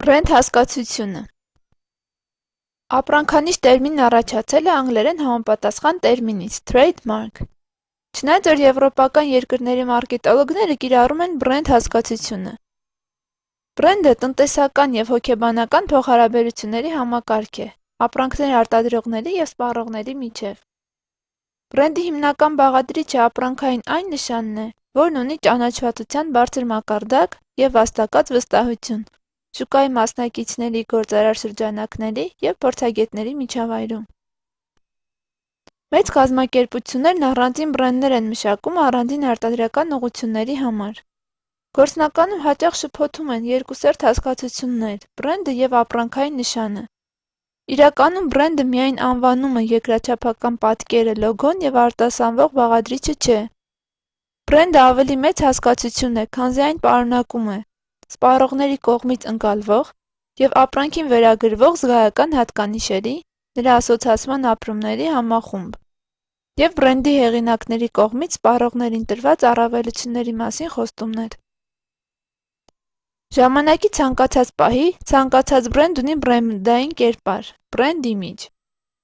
Բրենդ հասկացությունը Ապրանքանիշ տերմինն առաջացել է անգլերեն համապատասխան տերմինից trademark։ Չնայած որ եվրոպական երկրների մարքետոլոգները կիրառում են բրենդ հասկացությունը։ Բրենդը տնտեսական և հոգեբանական փոխհարաբերությունների համակարգ է ապրանքներ արտադրողների և սպառողների միջև։ Բրենդի հիմնական բաղադրիչը ապրանքային այն նշանն է, որն ունի ճանաչվածության բարձր մակարդակ և վաստակած վստահություն շուկայի մասնակիցների, գործարար շրջանակների և փորձագետների միջավայրում։ Մեծ կազմակերպություններն առանձին բրենդներ են մշակում առանձին արտադրական ուղղությունների համար։ Գործնականում հաճախ շփոթում են երկուսերթ հասկացություններ՝ բրենդը և ապրանքային նշանը։ Իրականում բրենդը միայն անվանումը, երկրաչափական պատկերը, լոգոն և արտասանվող բաղադրիչը չէ։ Բրենդը ավելի մեծ հասկացություն է, քանզի այն պարունակում է սպառողների կողմից ընկալվող և ապրանքին վերագրվող զգայական հատկանիշերի, նրա ասոցացման ապրումների համախումբ և բրենդի հեղինակների կողմից սպառողներին տրված առավելությունների մասին խոստումներ։ Ժամանակի ցանկացած պահի ցանկացած բրենդ ունի բրենդային կերպար (brand image),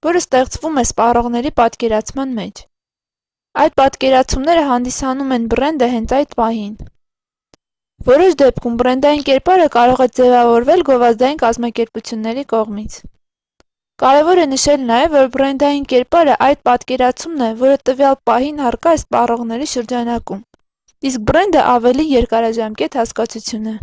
որը ստեղծվում է սպառողների պատկերացման մեջ։ Այդ պատկերացումները հանդիսանում են բրենդը հենց այդ պահին։ Որոշ դեպքում բրենդային կերպարը կարող է ձևավորվել գովազդային կազմակերպությունների կողմից։ Կարևոր է նշել նաև, որ բրենդային կերպարը այդ պատկերացումն է, որը տվյալ պահին առկա է սպառողների շրջանակում, իսկ բրենդը ավելի երկարաժամկետ հասկացություն է։